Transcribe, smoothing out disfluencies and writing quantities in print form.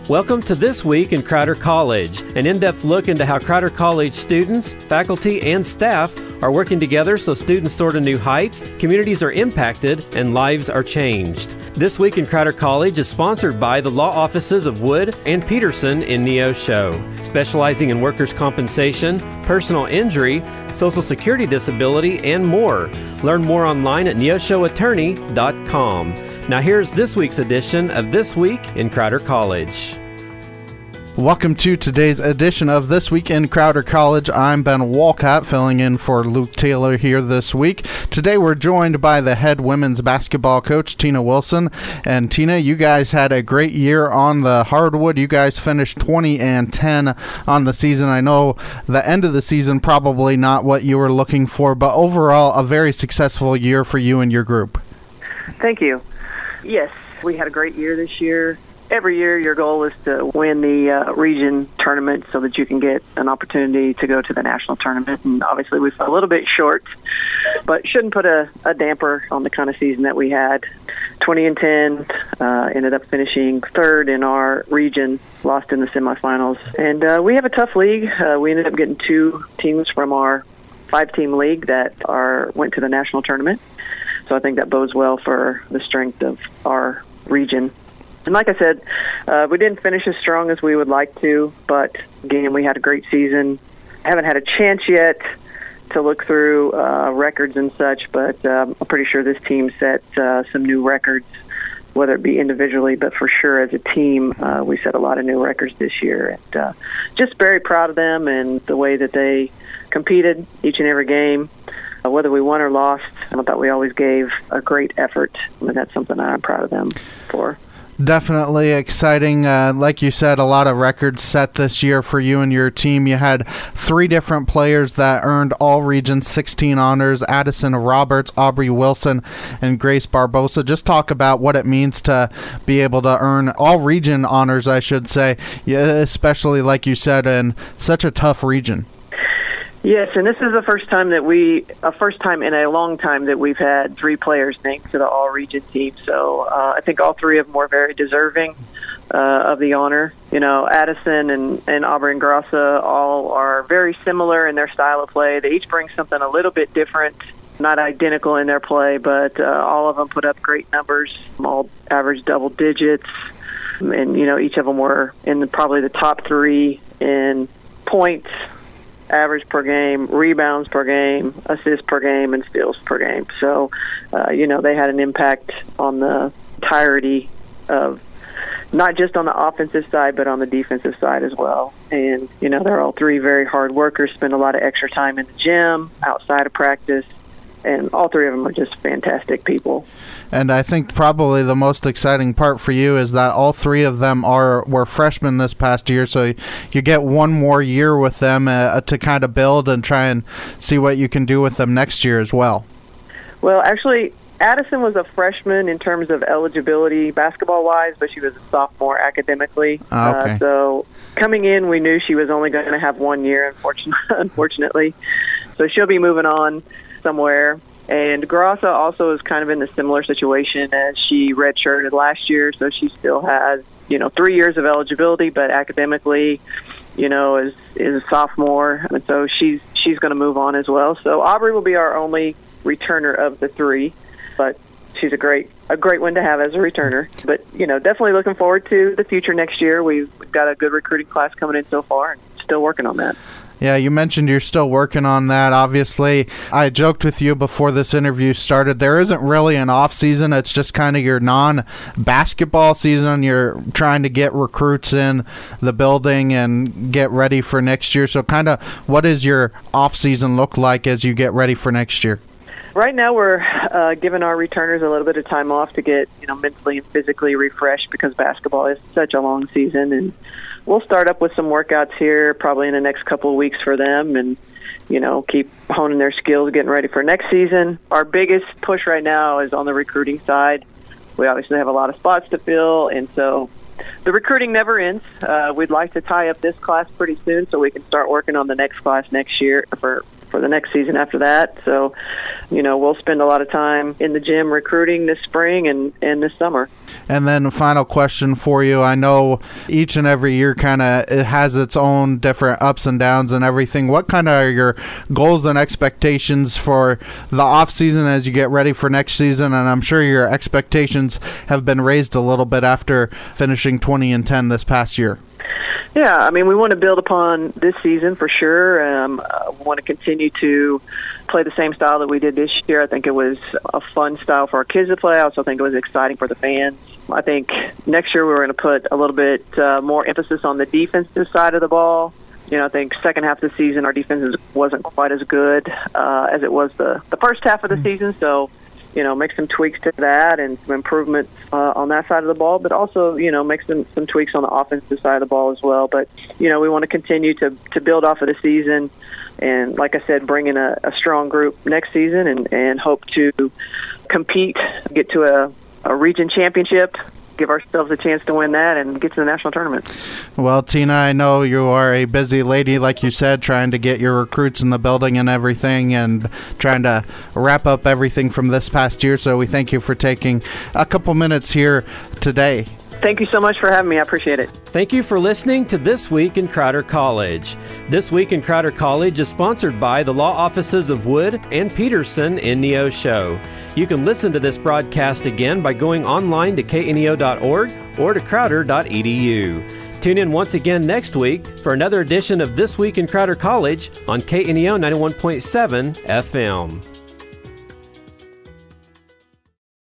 Welcome to This Week in Crowder College, an in-depth look into how Crowder College students, faculty, and staff are working together so students soar to new heights, communities are impacted, and lives are changed. This Week in Crowder College is sponsored by the law offices of Wood and Peterson in Neosho, specializing in workers' compensation, personal injury, Social Security disability, and more. Learn more online at neoshoattorney.com. Now here's this week's edition of This Week in Crowder College. Welcome to today's edition of This Week in Crowder College. I'm Ben Wolcott, filling in for Luke Taylor here this week. Today we're joined by the head women's basketball coach, Tina Wilson. And Tina, you guys had a great year on the hardwood. You guys finished 20-10 on the season. I know the end of the season probably not what you were looking for, but overall a very successful year for you and your group. Thank you. Yes, we had a great year this year. Every year your goal is to win the region tournament so that you can get an opportunity to go to the national tournament. And obviously we fell a little bit short, but shouldn't put a damper on the kind of season that we had. 20-10, ended up finishing third in our region, lost in the semifinals. And we have a tough league. We ended up getting 2 teams from our 5-team league that went to the national tournament. So I think that bodes well for the strength of our region. And like I said, we didn't finish as strong as we would like to, but again, we had a great season. Haven't had a chance yet to look through records and such, but I'm pretty sure this team set some new records, whether it be individually, but for sure as a team, we set a lot of new records this year. And just very proud of them and the way that they competed each and every game. Whether we won or lost, I thought we always gave a great effort, and that's something I'm proud of them for. Definitely exciting. Like you said, a lot of records set this year for you and your team. You had 3 different players that earned all regions 16 honors: Addison Roberts, Aubrey Wilson, and Grace Barbosa. Just talk about what it means to be able to earn all region honors, I should say, especially like you said, in such a tough region. Yes, and this is the first time in a long time that we've had 3 players named to the all-region team. So I think all 3 of them were very deserving of the honor. You know, Addison and Aubrey and Grassa all are very similar in their style of play. They each bring something a little bit different, not identical in their play, but all of them put up great numbers, all average double digits. And, you know, each of them were in probably the top 3 in points, average per game, rebounds per game, assists per game, and steals per game. So, you know, they had an impact on the entirety of not just on the offensive side, but on the defensive side as well. And, you know, they're all 3 very hard workers, spend a lot of extra time in the gym, outside of practice, and all 3 of them are just fantastic people. And I think probably the most exciting part for you is that all 3 of them were freshmen this past year, so you get one more year with them to kind of build and try and see what you can do with them next year as well. Well, actually, Addison was a freshman in terms of eligibility basketball-wise, but she was a sophomore academically. Okay. So coming in, we knew she was only going to have 1 year, unfortunately. So she'll be moving on somewhere. And Grassa also is kind of in a similar situation as she redshirted last year, so she still has, 3 years of eligibility, but academically, is a sophomore, and so she's going to move on as well. So Aubrey will be our only returner of the 3, but she's a great one to have as a returner. But definitely looking forward to the future next year. We've got a good recruiting class coming in so far, and still working on that. Yeah, you mentioned you're still working on that. Obviously, I joked with you before this interview started, there isn't really an off season. It's just kind of your non-basketball season. You're trying to get recruits in the building and get ready for next year. So kind of what does your off season look like as you get ready for next year? Right now we're giving our returners a little bit of time off to get mentally and physically refreshed because basketball is such a long season, and we'll start up with some workouts here probably in the next couple of weeks for them and, keep honing their skills, getting ready for next season. Our biggest push right now is on the recruiting side. We obviously have a lot of spots to fill, and so the recruiting never ends. We'd like to tie up this class pretty soon so we can start working on the next class next year for the next season after that. So, we'll spend a lot of time in the gym recruiting this spring and this summer. And then final question for you. I know each and every year it has its own different ups and downs and everything. What kind of are your goals and expectations for the off season as you get ready for next season? And I'm sure your expectations have been raised a little bit after finishing 20-10 this past year. Yeah, I mean, we want to build upon this season for sure. We want to continue to play the same style that we did this year. I think it was a fun style for our kids to play. I also think it was exciting for the fans. I think next year we're going to put a little bit more emphasis on the defensive side of the ball. I think second half of the season our defense wasn't quite as good as it was the first half of the season. So, make some tweaks to that and some improvements on that side of the ball, but also, make some tweaks on the offensive side of the ball as well. But, we want to continue to build off of the season and, like I said, bring in a strong group next season and hope to compete, get to a region championship, give ourselves a chance to win that and get to the national tournament. Well, Tina, I know you are a busy lady, like you said, trying to get your recruits in the building and everything and trying to wrap up everything from this past year. So we thank you for taking a couple minutes here today. Thank you so much for having me. I appreciate it. Thank you for listening to This Week in Crowder College. This Week in Crowder College is sponsored by the law offices of Wood and Peterson in Neosho. You can listen to this broadcast again by going online to kneo.org or to crowder.edu. Tune in once again next week for another edition of This Week in Crowder College on KNEO 91.7 FM.